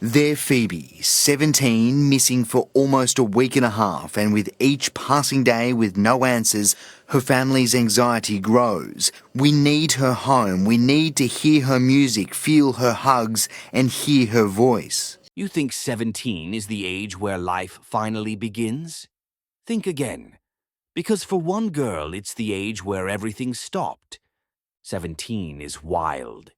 There Phoebe, 17, missing for almost a week and a half, and with each passing day with no answers, her family's anxiety grows. We need her home. We need to hear her music, feel her hugs, and hear her voice. You think 17 is the age where life finally begins? Think again. Because for one girl, it's the age where everything stopped. 17 is wild.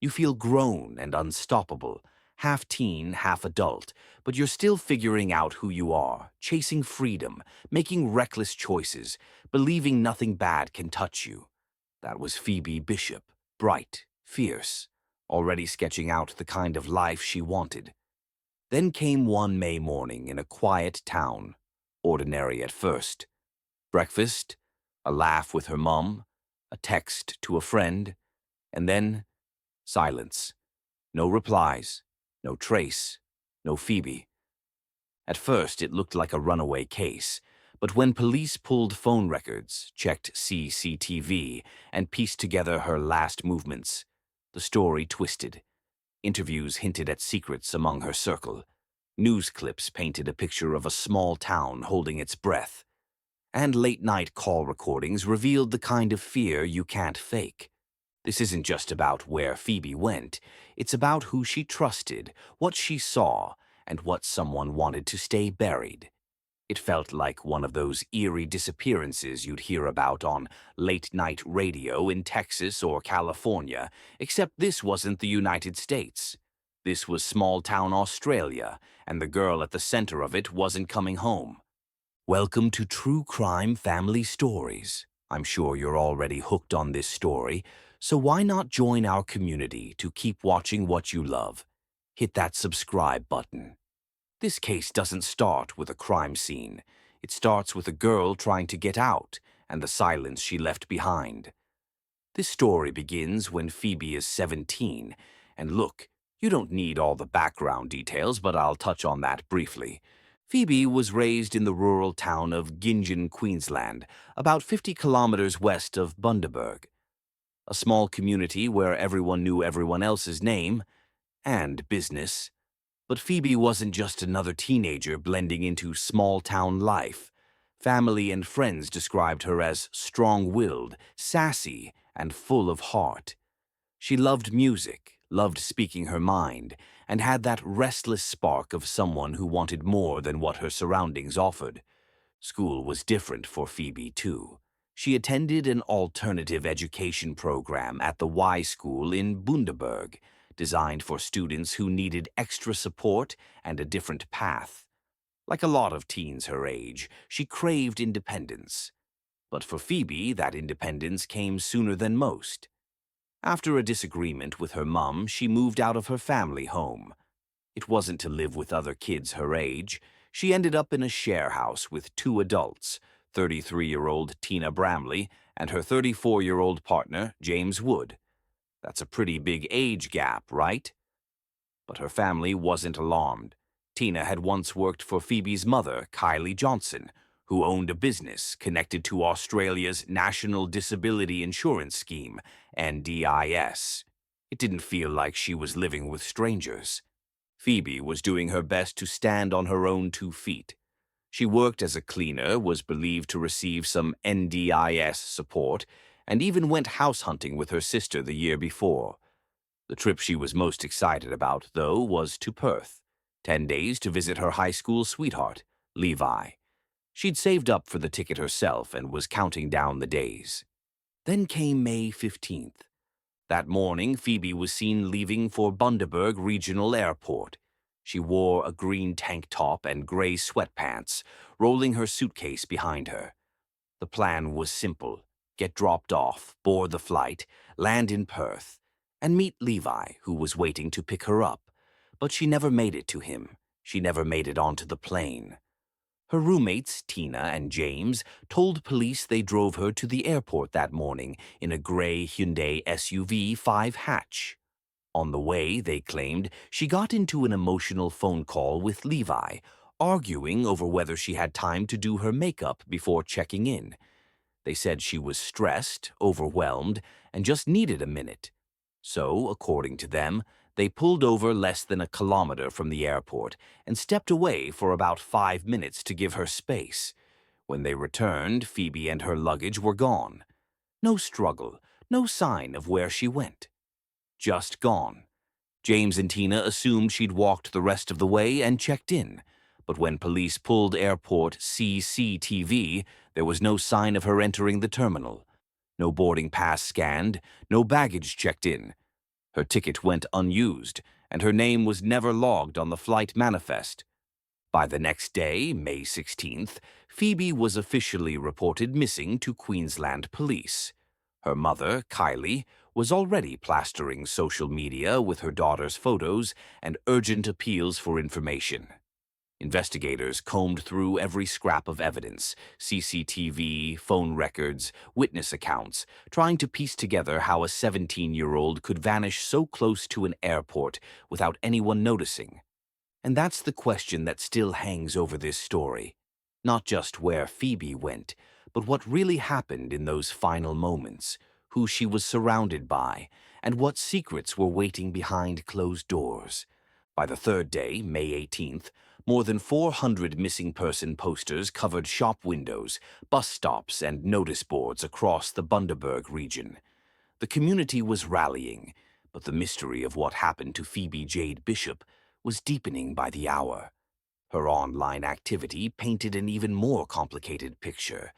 You feel grown and unstoppable, half teen, half adult, but you're still figuring out who you are, chasing freedom, making reckless choices, believing nothing bad can touch you. That was Phoebe Bishop, bright, fierce, already sketching out the kind of life she wanted. Then came one May morning in a quiet town, ordinary at first. Breakfast, a laugh with her mum, a text to a friend, and then silence. No replies, no trace, no Phoebe. At first, it looked like a runaway case, but when police pulled phone records, checked CCTV, and pieced together her last movements, the story twisted. Interviews hinted at secrets among her circle. News clips painted a picture of a small town holding its breath. And late-night call recordings revealed the kind of fear you can't fake. This isn't just about where Phoebe went. It's about who she trusted, what she saw, and what someone wanted to stay buried. It felt like one of those eerie disappearances you'd hear about on late-night radio in Texas or California, except this wasn't the United States. This was small-town Australia, and the girl at the center of it wasn't coming home. Welcome to True Crime Family Stories. I'm sure you're already hooked on this story, so why not join our community to keep watching what you love? Hit that subscribe button. This case doesn't start with a crime scene. It starts with a girl trying to get out and the silence she left behind. This story begins when Phoebe is 17, and look, you don't need all the background details, but I'll touch on that briefly. Phoebe was raised in the rural town of Gingen, Queensland, about 50 kilometers west of Bundaberg. A small community where everyone knew everyone else's name and business. But Phoebe wasn't just another teenager blending into small-town life. Family and friends described her as strong-willed, sassy, and full of heart. She loved music, loved speaking her mind, and had that restless spark of someone who wanted more than what her surroundings offered. School was different for Phoebe, too. She attended an alternative education program at the Y School in Bundaberg, designed for students who needed extra support and a different path. Like a lot of teens her age, she craved independence. But for Phoebe, that independence came sooner than most. After a disagreement with her mum, she moved out of her family home. It wasn't to live with other kids her age. She ended up in a share house with two adults, 33-year-old Tina Bramley and her 34-year-old partner, James Wood. That's a pretty big age gap, right? But her family wasn't alarmed. Tina had once worked for Phoebe's mother, Kylie Johnson, who owned a business connected to Australia's National Disability Insurance Scheme, NDIS. It didn't feel like she was living with strangers. Phoebe was doing her best to stand on her own 2 feet. She worked as a cleaner, was believed to receive some NDIS support, and even went house hunting with her sister the year before. The trip she was most excited about, though, was to Perth. 10 days to visit her high school sweetheart, Levi. She'd saved up for the ticket herself and was counting down the days. Then came May 15th. That morning, Phoebe was seen leaving for Bundaberg Regional Airport. She wore a green tank top and gray sweatpants, rolling her suitcase behind her. The plan was simple. Get dropped off, board the flight, land in Perth, and meet Levi, who was waiting to pick her up. But she never made it to him. She never made it onto the plane. Her roommates, Tina and James, told police they drove her to the airport that morning in a gray Hyundai SUV 5-hatch. On the way, they claimed, she got into an emotional phone call with Levi, arguing over whether she had time to do her makeup before checking in. They said she was stressed, overwhelmed, and just needed a minute. So, according to them, They pulled over less than a kilometer from the airport and stepped away for about 5 minutes to give her space. When they returned, Phoebe and her luggage were gone. No struggle, no sign of where she went. Just gone. James and Tina assumed she'd walked the rest of the way and checked in, but when police pulled airport CCTV, there was no sign of her entering the terminal. No boarding pass scanned, no baggage checked in. Her ticket went unused, and her name was never logged on the flight manifest. By the next day, May 16th, Phoebe was officially reported missing to Queensland Police. Her mother, Kylie, was already plastering social media with her daughter's photos and urgent appeals for information. Investigators combed through every scrap of evidence, CCTV, phone records, witness accounts, trying to piece together how a 17-year-old could vanish so close to an airport without anyone noticing. And that's the question that still hangs over this story. Not just where Phoebe went, but what really happened in those final moments, who she was surrounded by, and what secrets were waiting behind closed doors. By the third day, May 18th, more than 400 missing person posters covered shop windows, bus stops, and notice boards across the Bundaberg region. The community was rallying, but the mystery of what happened to Phoebe Jade Bishop was deepening by the hour. Her online activity painted an even more complicated picture.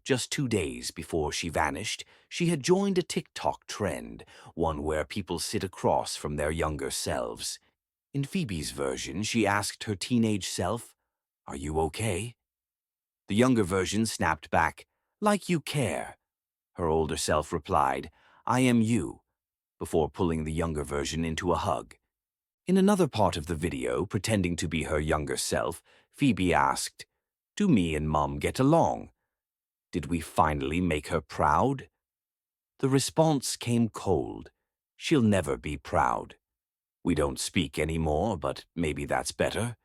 Just 2 days before she vanished, she had joined a TikTok trend, one where people sit across from their younger selves. In Phoebe's version, she asked her teenage self, "Are you okay?" The younger version snapped back, "Like you care." Her older self replied, "I am you," before pulling the younger version into a hug. In another part of the video, pretending to be her younger self, Phoebe asked, "Do me and Mom get along? Did we finally make her proud?" The response came cold. "She'll never be proud. We don't speak anymore, but maybe that's better."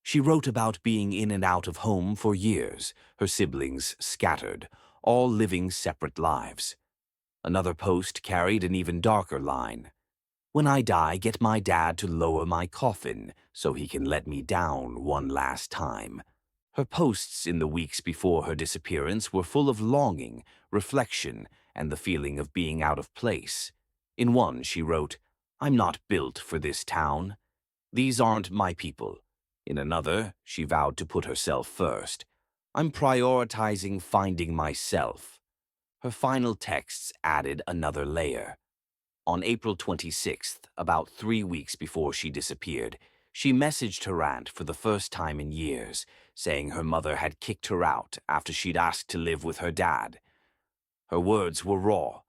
She wrote about being in and out of home for years, her siblings scattered, all living separate lives. Another post carried an even darker line. "When I die, get my dad to lower my coffin so he can let me down one last time." Her posts in the weeks before her disappearance were full of longing, reflection, and the feeling of being out of place. In one, she wrote, "I'm not built for this town. These aren't my people." In another, she vowed to put herself first. "I'm prioritizing finding myself." Her final texts added another layer. On April 26th, about 3 weeks before she disappeared, she messaged her aunt for the first time in years, saying her mother had kicked her out after she'd asked to live with her dad. Her words were raw.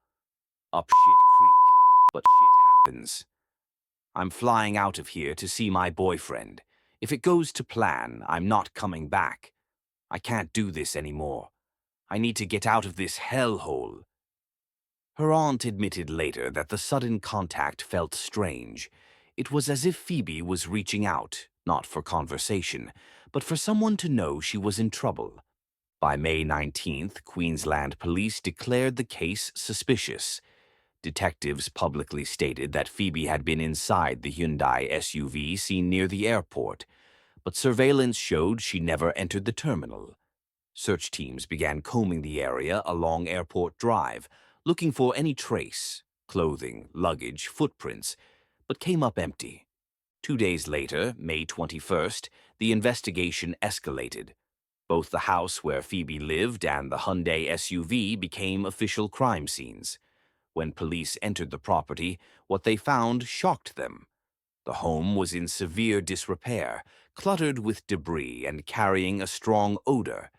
"Up shit creek, but shit happens. I'm flying out of here to see my boyfriend. If it goes to plan, I'm not coming back. I can't do this anymore. I need to get out of this hellhole." Her aunt admitted later that the sudden contact felt strange. It was as if Phoebe was reaching out, not for conversation, but for someone to know she was in trouble. By May 19th, Queensland Police declared the case suspicious. Detectives publicly stated that Phoebe had been inside the Hyundai SUV seen near the airport, but surveillance showed she never entered the terminal. Search teams began combing the area along Airport Drive, looking for any trace, clothing, luggage, footprints, but came up empty. 2 days later, May 21st, the investigation escalated. Both the house where Phoebe lived and the Hyundai SUV became official crime scenes. When police entered the property, what they found shocked them. The home was in severe disrepair, cluttered with debris and carrying a strong odor.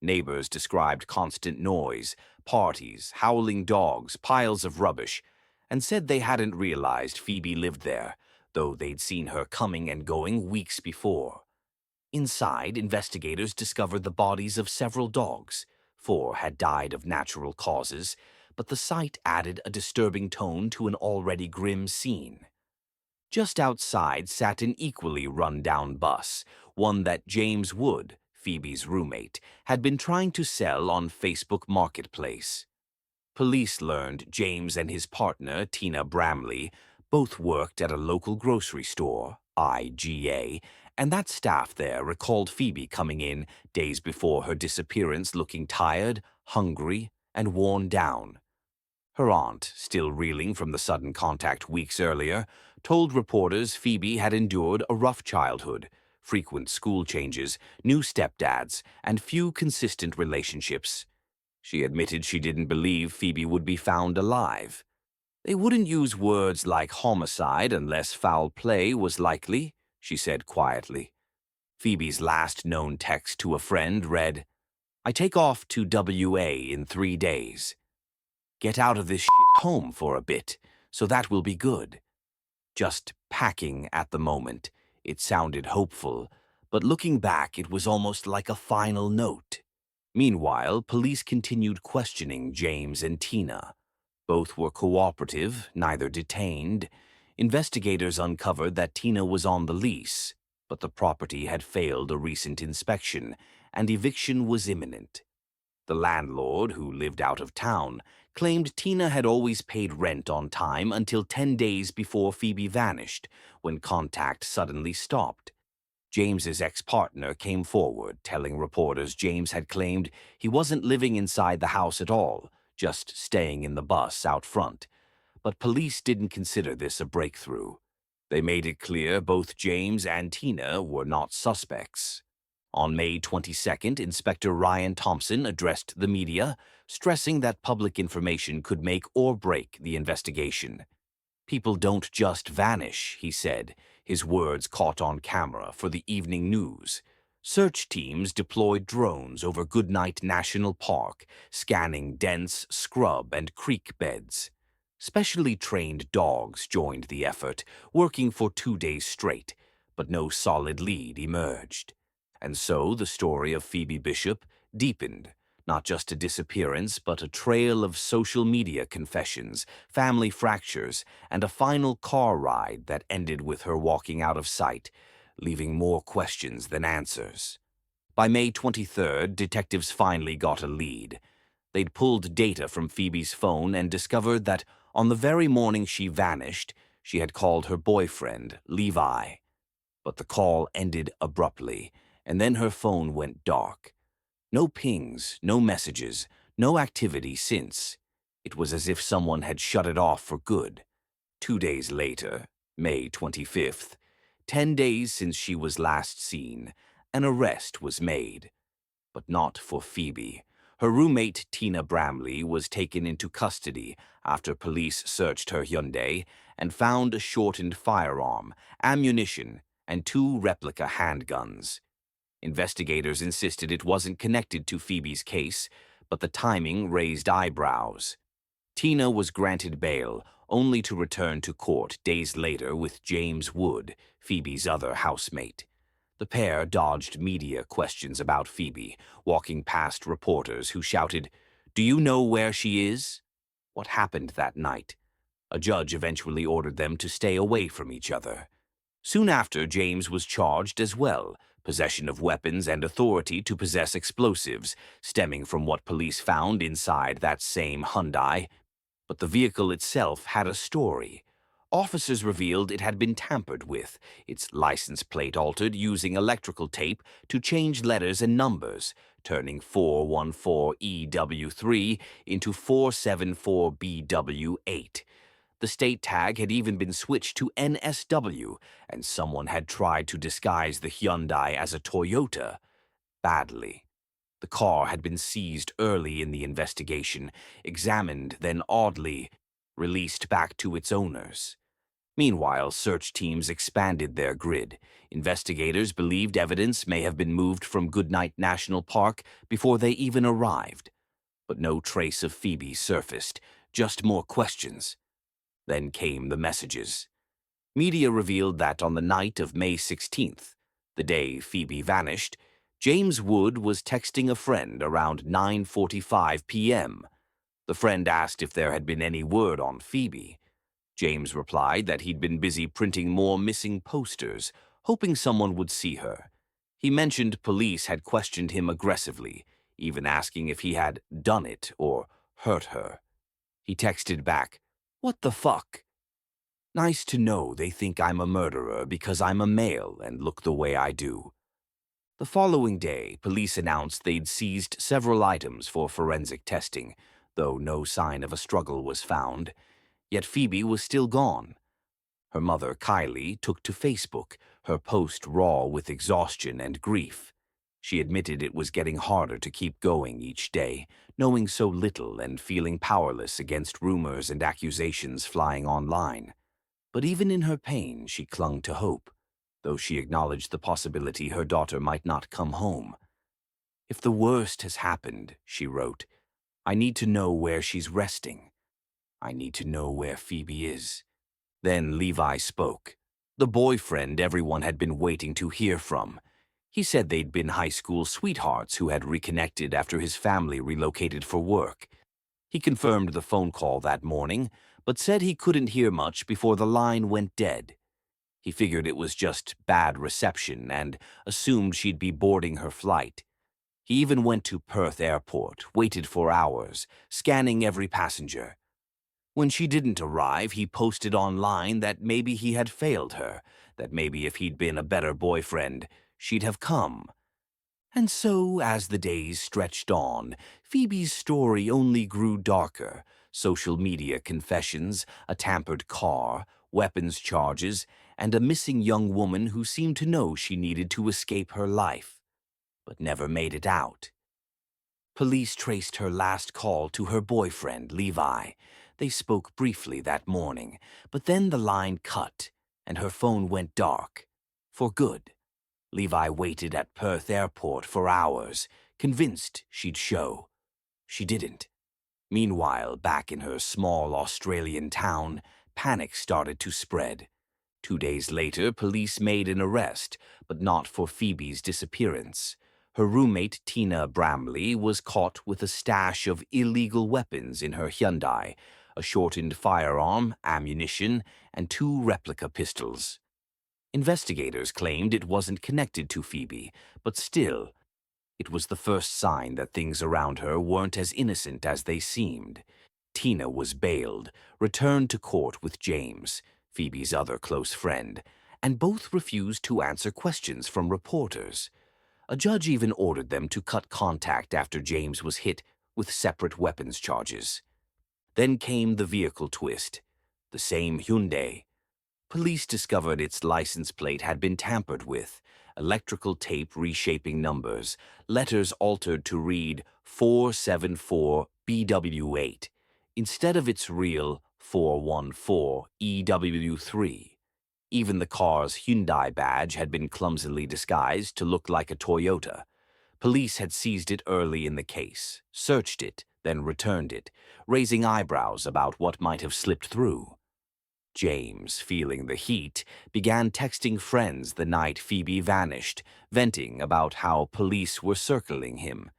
Neighbors described constant noise, parties, howling dogs, piles of rubbish, and said they hadn't realized Phoebe lived there, though they'd seen her coming and going weeks before. Inside, investigators discovered the bodies of several dogs. 4 had died of natural causes, but the sight added a disturbing tone to an already grim scene. Just outside sat an equally run-down bus, one that James Wood, Phoebe's roommate, had been trying to sell on Facebook Marketplace. Police learned James and his partner, Tina Bramley, Both worked at a local grocery store, IGA, and that staff there recalled Phoebe coming in days before her disappearance looking tired, hungry, and worn down. Her aunt, still reeling from the sudden contact weeks earlier, told reporters Phoebe had endured a rough childhood, frequent school changes, new stepdads, and few consistent relationships. She admitted she didn't believe Phoebe would be found alive. They wouldn't use words like homicide unless foul play was likely, she said quietly. Phoebe's last known text to a friend read, "I take off to WA in 3 days. Get out of this shit home for a bit, so that will be good." Just packing at the moment, it sounded hopeful, but looking back it was almost like a final note. Meanwhile, police continued questioning James and Tina. Both were cooperative, neither detained. Investigators uncovered that Tina was on the lease, but the property had failed a recent inspection, and eviction was imminent. The landlord, who lived out of town, claimed Tina had always paid rent on time until 10 days before Phoebe vanished, when contact suddenly stopped. James's ex-partner came forward, telling reporters James had claimed he wasn't living inside the house at all, just staying in the bus out front. But police didn't consider this a breakthrough. They made it clear both James and Tina were not suspects. On May 22nd, Inspector Ryan Thompson addressed the media, stressing that public information could make or break the investigation. "People don't just vanish," he said, his words caught on camera for the evening news. Search teams deployed drones over Goodnight National Park, scanning dense scrub and creek beds. Specially trained dogs joined the effort, working for 2 days straight, but no solid lead emerged. And so the story of Phoebe Bishop deepened, not just a disappearance, but a trail of social media confessions, family fractures, and a final car ride that ended with her walking out of sight, leaving more questions than answers. By May 23rd, detectives finally got a lead. They'd pulled data from Phoebe's phone and discovered that on the very morning she vanished, she had called her boyfriend, Levi. But the call ended abruptly, and then her phone went dark. No pings, no messages, no activity since. It was as if someone had shut it off for good. 2 days later, May 25th, 10 days since she was last seen, an arrest was made. But not for Phoebe. Her roommate, Tina Bramley, was taken into custody after police searched her Hyundai and found a shortened firearm, ammunition, and 2 replica handguns. Investigators insisted it wasn't connected to Phoebe's case, but the timing raised eyebrows. Tina was granted bail, only to return to court days later with James Wood, Phoebe's other housemate. The pair dodged media questions about Phoebe, walking past reporters who shouted, "Do you know where she is?" What happened that night? A judge eventually ordered them to stay away from each other. Soon after, James was charged as well, possession of weapons and authority to possess explosives, stemming from what police found inside that same Hyundai. But the vehicle itself had a story. Officers revealed it had been tampered with, its license plate altered using electrical tape to change letters and numbers, turning 414EW3 into 474BW8. The state tag had even been switched to NSW, and someone had tried to disguise the Hyundai as a Toyota. Badly. The car had been seized early in the investigation, examined, then oddly released back to its owners. Meanwhile, search teams expanded their grid. Investigators believed evidence may have been moved from Goodnight National Park before they even arrived. But no trace of Phoebe surfaced, just more questions. Then came the messages. Media revealed that on the night of May 16th, the day Phoebe vanished, James Wood was texting a friend around 9:45 p.m. The friend asked if there had been any word on Phoebe. James replied that he'd been busy printing more missing posters, hoping someone would see her. He mentioned police had questioned him aggressively, even asking if he had done it or hurt her. He texted back, "What the fuck?" Nice to know they think I'm a murderer because I'm a male and look the way I do. The following day, police announced they'd seized several items for forensic testing, though no sign of a struggle was found. Yet Phoebe was still gone. Her mother, Kylie, took to Facebook, her post raw with exhaustion and grief. She admitted it was getting harder to keep going each day, knowing so little and feeling powerless against rumors and accusations flying online. But even in her pain, she clung to hope, though she acknowledged the possibility her daughter might not come home. "If the worst has happened," she wrote, "I need to know where she's resting. I need to know where Phoebe is." Then Levi spoke. The boyfriend everyone had been waiting to hear from. He said they'd been high school sweethearts who had reconnected after his family relocated for work. He confirmed the phone call that morning, but said he couldn't hear much before the line went dead. He figured it was just bad reception and assumed she'd be boarding her flight. He even went to Perth Airport, waited for hours, scanning every passenger. When she didn't arrive, he posted online that maybe he had failed her, that maybe if he'd been a better boyfriend, she'd have come. And so, as the days stretched on, Phoebe's story only grew darker. Social media confessions, a tampered car, weapons charges, and a missing young woman who seemed to know she needed to escape her life, but never made it out. Police traced her last call to her boyfriend, Levi. They spoke briefly that morning, but then the line cut, and her phone went dark. For good. Levi waited at Perth Airport for hours, convinced she'd show. She didn't. Meanwhile, back in her small Australian town, panic started to spread. 2 days later, police made an arrest, but not for Phoebe's disappearance. Her roommate, Tina Bramley, was caught with a stash of illegal weapons in her Hyundai, a shortened firearm, ammunition, and 2 replica pistols. Investigators claimed it wasn't connected to Phoebe, but still, it was the first sign that things around her weren't as innocent as they seemed. Tina was bailed, returned to court with James, Phoebe's other close friend, and both refused to answer questions from reporters. A judge even ordered them to cut contact after James was hit with separate weapons charges. Then came the vehicle twist. The same Hyundai. Police discovered its license plate had been tampered with, electrical tape reshaping numbers, letters altered to read 474 BW8 instead of its real 414 EW3. Even the car's Hyundai badge had been clumsily disguised to look like a Toyota. Police had seized it early in the case, searched it, then returned it, raising eyebrows about what might have slipped through. James, feeling the heat, began texting friends the night Phoebe vanished, venting about how police were circling him.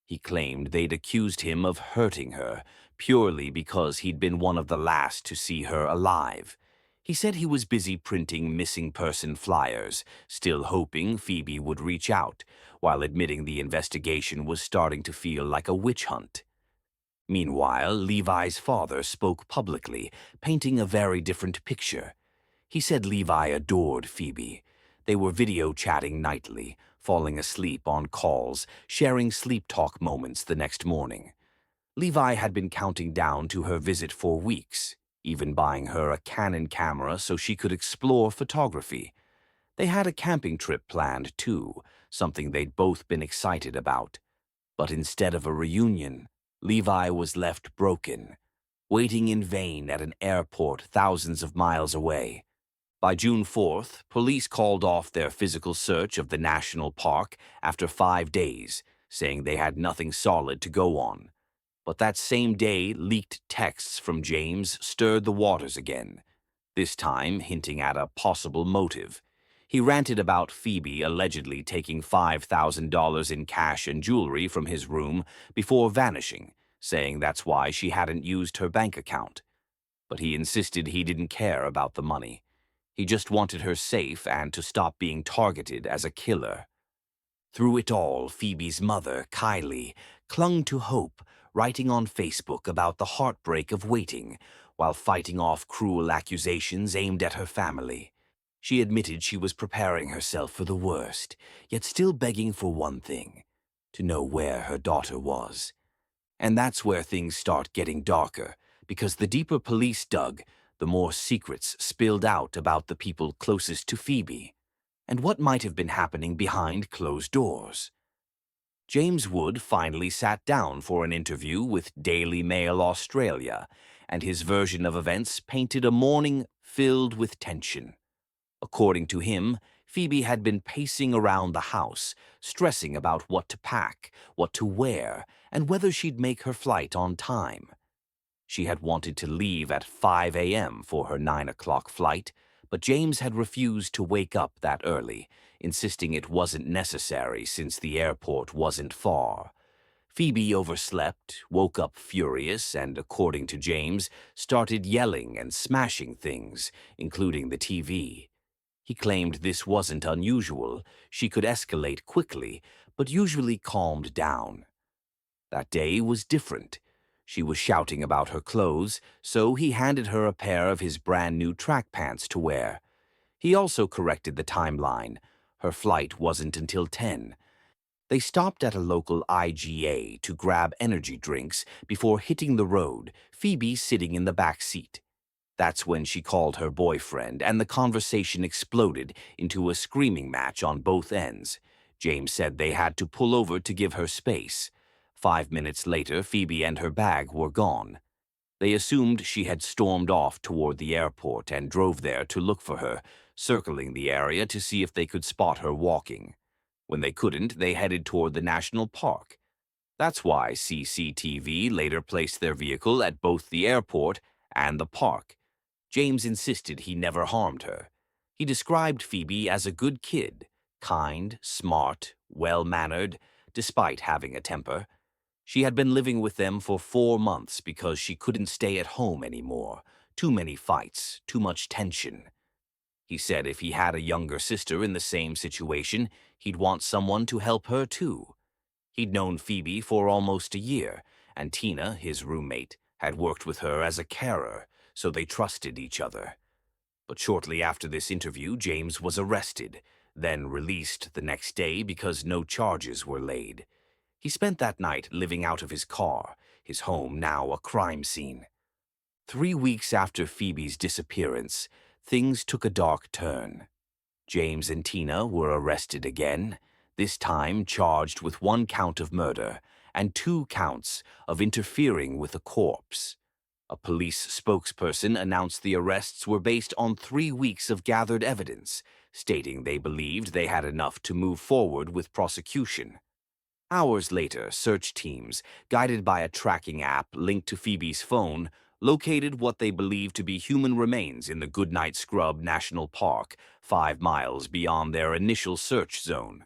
He claimed they'd accused him of hurting her, purely because he'd been one of the last to see her alive. He said he was busy printing missing person flyers, still hoping Phoebe would reach out, while admitting the investigation was starting to feel like a witch hunt. Meanwhile, Levi's father spoke publicly, painting a very different picture. He said Levi adored Phoebe. They were video chatting nightly, falling asleep on calls, sharing sleep talk moments the next morning. Levi had been counting down to her visit for weeks, even buying her a Canon camera so she could explore photography. They had a camping trip planned, too, something they'd both been excited about. But instead of a reunion, Levi was left broken, waiting in vain at an airport thousands of miles away. By June 4th, police called off their physical search of the national park after 5 days, saying they had nothing solid to go on. But that same day, leaked texts from James stirred the waters again, this time hinting at a possible motive. He ranted about Phoebe allegedly taking $5,000 in cash and jewelry from his room before vanishing, saying that's why she hadn't used her bank account. But he insisted he didn't care about the money. He just wanted her safe and to stop being targeted as a killer. Through it all, Phoebe's mother, Kylie, clung to hope, writing on Facebook about the heartbreak of waiting, while fighting off cruel accusations aimed at her family. She admitted she was preparing herself for the worst, yet still begging for one thing: to know where her daughter was. And that's where things start getting darker, because the deeper police dug, the more secrets spilled out about the people closest to Phoebe, and what might have been happening behind closed doors. James Wood finally sat down for an interview with Daily Mail Australia, and his version of events painted a morning filled with tension. According to him, Phoebe had been pacing around the house, stressing about what to pack, what to wear, and whether she'd make her flight on time. She had wanted to leave at 5 a.m. for her 9 o'clock flight, but James had refused to wake up that early, insisting it wasn't necessary since the airport wasn't far. Phoebe overslept, woke up furious, and, according to James, started yelling and smashing things, including the TV. He claimed this wasn't unusual. She could escalate quickly, but usually calmed down. That day was different. She was shouting about her clothes, so he handed her a pair of his brand-new track pants to wear. He also corrected the timeline. Her flight wasn't until 10. They stopped at a local IGA to grab energy drinks before hitting the road, Phoebe sitting in the back seat. That's when she called her boyfriend, and the conversation exploded into a screaming match on both ends. James said they had to pull over to give her space. 5 minutes later, Phoebe and her bag were gone. They assumed she had stormed off toward the airport and drove there to look for her, circling the area to see if they could spot her walking. When they couldn't, they headed toward the national park. That's why CCTV later placed their vehicle at both the airport and the park. James insisted he never harmed her. He described Phoebe as a good kid, kind, smart, well-mannered, despite having a temper. She had been living with them for 4 months because she couldn't stay at home anymore. Too many fights, too much tension. He said if he had a younger sister in the same situation, he'd want someone to help her too. He'd known Phoebe for almost a year, and Tina, his roommate, had worked with her as a carer, so they trusted each other. But shortly after this interview, James was arrested, then released the next day because no charges were laid. He spent that night living out of his car, his home now a crime scene. 3 weeks after Phoebe's disappearance, things took a dark turn. James and Tina were arrested again, this time charged with 1 count of murder and 2 counts of interfering with a corpse. A police spokesperson announced the arrests were based on 3 weeks of gathered evidence, stating they believed they had enough to move forward with prosecution. Hours later, search teams, guided by a tracking app linked to Phoebe's phone, located what they believed to be human remains in the Goodnight Scrub National Park, 5 miles beyond their initial search zone.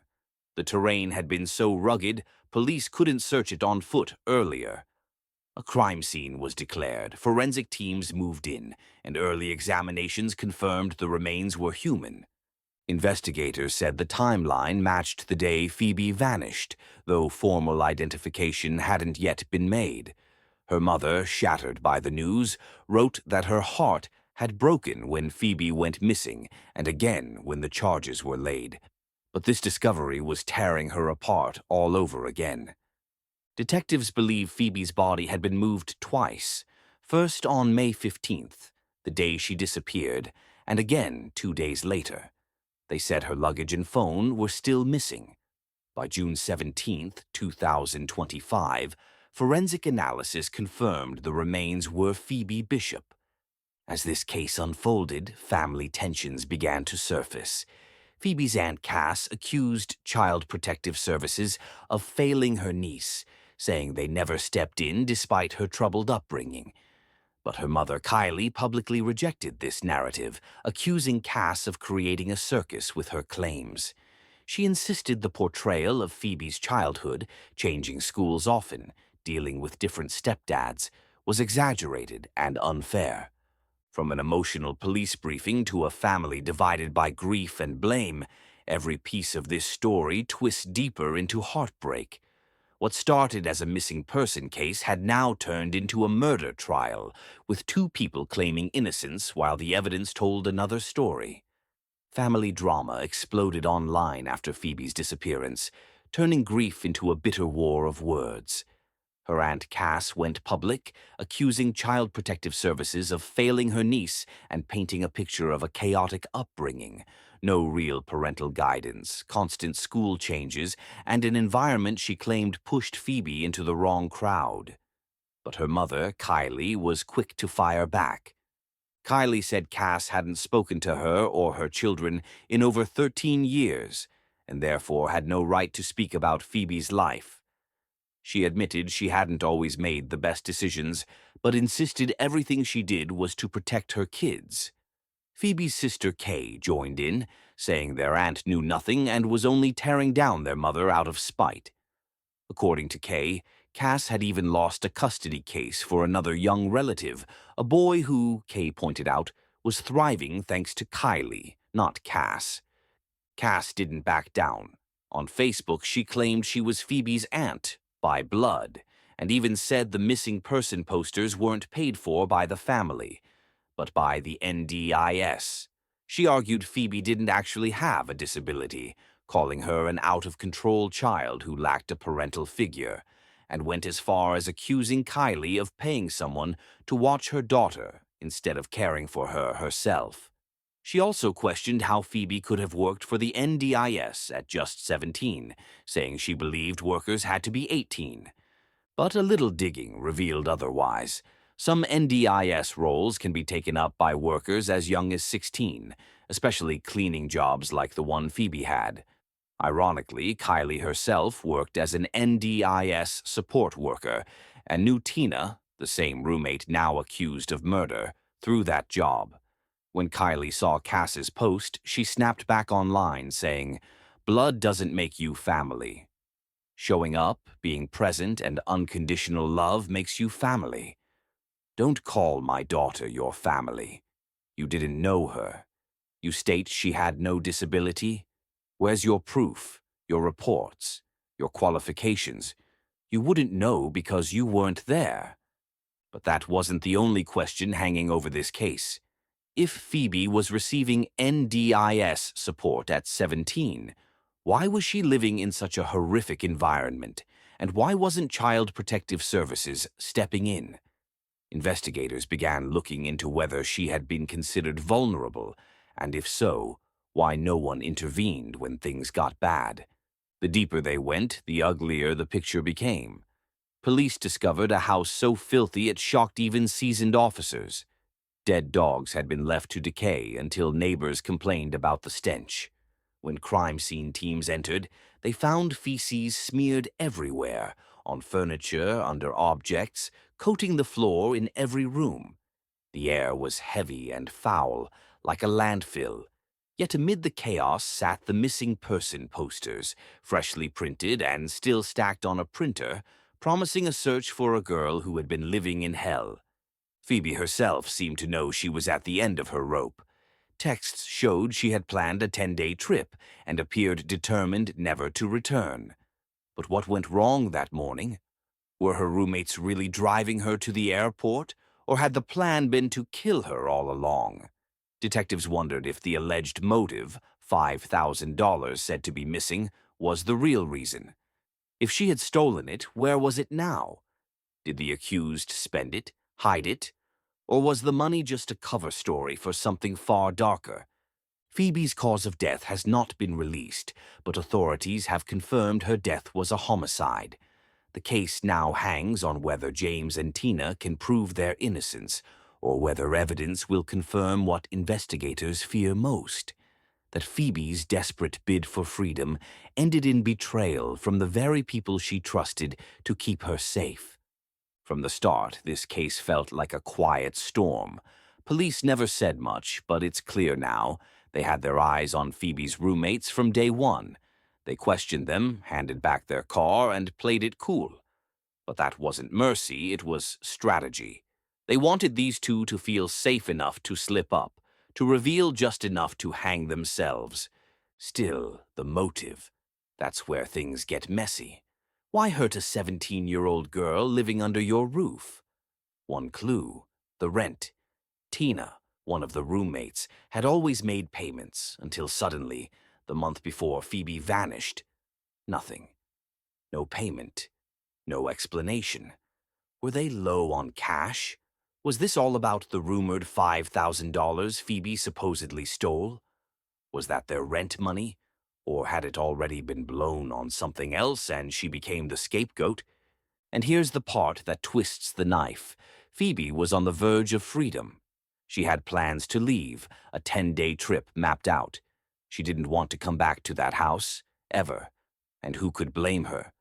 The terrain had been so rugged, police couldn't search it on foot earlier. A crime scene was declared, forensic teams moved in, and early examinations confirmed the remains were human. Investigators said the timeline matched the day Phoebe vanished, though formal identification hadn't yet been made. Her mother, shattered by the news, wrote that her heart had broken when Phoebe went missing and again when the charges were laid. But this discovery was tearing her apart all over again. Detectives believe Phoebe's body had been moved twice, first on May 15th, the day she disappeared, and again 2 days later. They said her luggage and phone were still missing. By June 17, 2025, forensic analysis confirmed the remains were Phoebe Bishop. As this case unfolded, family tensions began to surface. Phoebe's Aunt Cass accused Child Protective Services of failing her niece, saying they never stepped in despite her troubled upbringing. But her mother, Kylie, publicly rejected this narrative, accusing Cass of creating a circus with her claims. She insisted the portrayal of Phoebe's childhood, changing schools often, dealing with different stepdads, was exaggerated and unfair. From an emotional police briefing to a family divided by grief and blame, every piece of this story twists deeper into heartbreak. What started as a missing person case had now turned into a murder trial, with two people claiming innocence while the evidence told another story. Family drama exploded online after Phoebe's disappearance, turning grief into a bitter war of words. Her Aunt Cass went public, accusing Child Protective Services of failing her niece and painting a picture of a chaotic upbringing. No real parental guidance, constant school changes, and an environment she claimed pushed Phoebe into the wrong crowd. But her mother, Kylie, was quick to fire back. Kylie said Cass hadn't spoken to her or her children in over 13 years, and therefore had no right to speak about Phoebe's life. She admitted she hadn't always made the best decisions, but insisted everything she did was to protect her kids. Phoebe's sister Kay joined in, saying their aunt knew nothing and was only tearing down their mother out of spite. According to Kay, Cass had even lost a custody case for another young relative, a boy who, Kay pointed out, was thriving thanks to Kylie, not Cass. Cass didn't back down. On Facebook, she claimed she was Phoebe's aunt, by blood, and even said the missing person posters weren't paid for by the family, but by the NDIS. She argued Phoebe didn't actually have a disability, calling her an out-of-control child who lacked a parental figure, and went as far as accusing Kylie of paying someone to watch her daughter instead of caring for her herself. She also questioned how Phoebe could have worked for the NDIS at just 17, saying she believed workers had to be 18. But a little digging revealed otherwise. Some NDIS roles can be taken up by workers as young as 16, especially cleaning jobs like the one Phoebe had. Ironically, Kylie herself worked as an NDIS support worker and knew Tina, the same roommate now accused of murder, through that job. When Kylie saw Cass's post, she snapped back online saying, "Blood doesn't make you family. Showing up, being present, and unconditional love makes you family. Don't call my daughter your family. You didn't know her. You state she had no disability. Where's your proof, your reports, your qualifications? You wouldn't know because you weren't there." But that wasn't the only question hanging over this case. If Phoebe was receiving NDIS support at 17, why was she living in such a horrific environment, and why wasn't Child Protective Services stepping in? Investigators began looking into whether she had been considered vulnerable, and if so, why no one intervened when things got bad. The deeper they went, the uglier the picture became. Police discovered a house so filthy it shocked even seasoned officers. Dead dogs had been left to decay until neighbors complained about the stench. When crime scene teams entered, they found feces smeared everywhere, on furniture, under objects, coating the floor in every room. The air was heavy and foul, like a landfill. Yet amid the chaos sat the missing person posters, freshly printed and still stacked on a printer, promising a search for a girl who had been living in hell. Phoebe herself seemed to know she was at the end of her rope. Texts showed she had planned a 10-day trip and appeared determined never to return. But what went wrong that morning? Were her roommates really driving her to the airport, or had the plan been to kill her all along? Detectives wondered if the alleged motive, $5,000 said to be missing, was the real reason. If she had stolen it, where was it now? Did the accused spend it, hide it? Or was the money just a cover story for something far darker? Phoebe's cause of death has not been released, but authorities have confirmed her death was a homicide. The case now hangs on whether James and Tina can prove their innocence, or whether evidence will confirm what investigators fear most: that Phoebe's desperate bid for freedom ended in betrayal from the very people she trusted to keep her safe. From the start, this case felt like a quiet storm. Police never said much, but it's clear now. They had their eyes on Phoebe's roommates from day one. They questioned them, handed back their car, and played it cool. But that wasn't mercy, it was strategy. They wanted these two to feel safe enough to slip up, to reveal just enough to hang themselves. Still, the motive. That's where things get messy. Why hurt a 17-year-old girl living under your roof? One clue: the rent. Tina, one of the roommates, had always made payments until suddenly, the month before Phoebe vanished. Nothing. No payment. No explanation. Were they low on cash? Was this all about the rumored $5,000 Phoebe supposedly stole? Was that their rent money? Or had it already been blown on something else and she became the scapegoat? And here's the part that twists the knife. Phoebe was on the verge of freedom. She had plans to leave, a 10-day trip mapped out. She didn't want to come back to that house, ever. And who could blame her?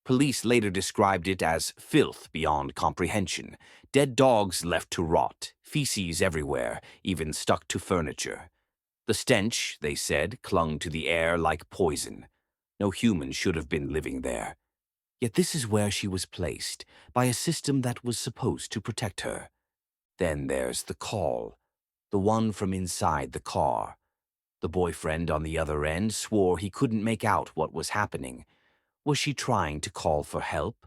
Police later described it as filth beyond comprehension. Dead dogs left to rot, feces everywhere, even stuck to furniture. The stench, they said, clung to the air like poison. No human should have been living there. Yet this is where she was placed, by a system that was supposed to protect her. Then there's the call, the one from inside the car. The boyfriend on the other end swore he couldn't make out what was happening. Was she trying to call for help?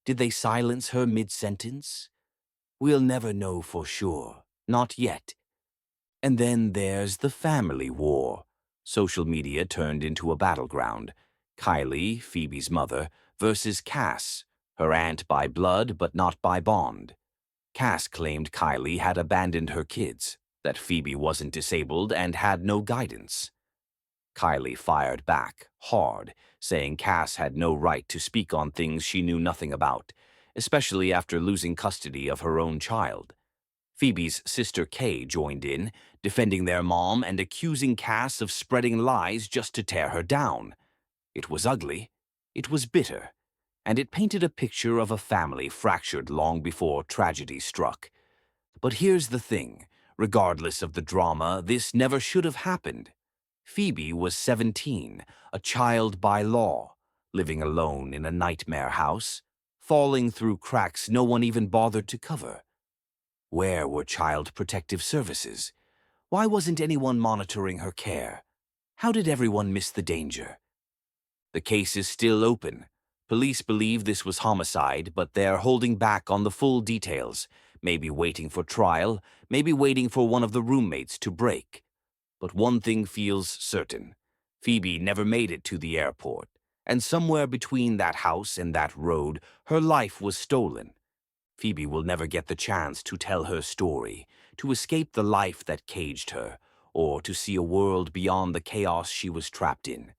Did they silence her mid-sentence? We'll never know for sure, not yet. And then there's the family war. Social media turned into a battleground. Kylie, Phoebe's mother, versus Cass, her aunt by blood but not by bond. Cass claimed Kylie had abandoned her kids, that Phoebe wasn't disabled and had no guidance. Kylie fired back, hard, saying Cass had no right to speak on things she knew nothing about, especially after losing custody of her own child. Phoebe's sister Kay joined in, defending their mom and accusing Cass of spreading lies just to tear her down. It was ugly, it was bitter, and it painted a picture of a family fractured long before tragedy struck. But here's the thing, regardless of the drama, this never should have happened. Phoebe was 17, a child by law, living alone in a nightmare house, falling through cracks no one even bothered to cover. Where were child protective services? Why wasn't anyone monitoring her care? How did everyone miss the danger? The case is still open. Police believe this was homicide, but they're holding back on the full details, maybe waiting for trial, maybe waiting for one of the roommates to break. But one thing feels certain. Phoebe never made it to the airport, and somewhere between that house and that road, her life was stolen. Phoebe will never get the chance to tell her story, to escape the life that caged her, or to see a world beyond the chaos she was trapped in.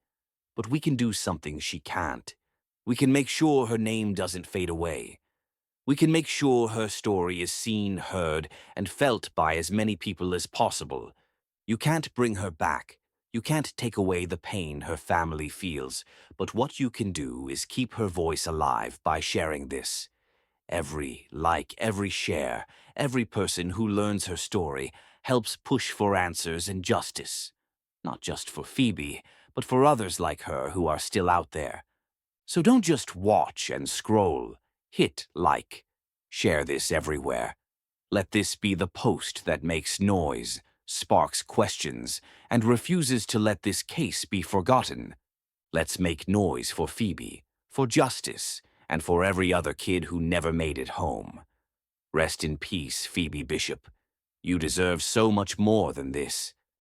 But we can do something she can't. We can make sure her name doesn't fade away. We can make sure her story is seen, heard, and felt by as many people as possible. You can't bring her back. You can't take away the pain her family feels, but what you can do is keep her voice alive by sharing this. Every like, every share, every person who learns her story helps push for answers and justice. Not just for Phoebe, but for others like her who are still out there. So don't just watch and scroll. Hit like. Share this everywhere. Let this be the post that makes noise, sparks questions, and refuses to let this case be forgotten. Let's make noise for Phoebe, for justice, and for every other kid who never made it home. Rest in peace, Phoebe Bishop. You deserve so much more than this.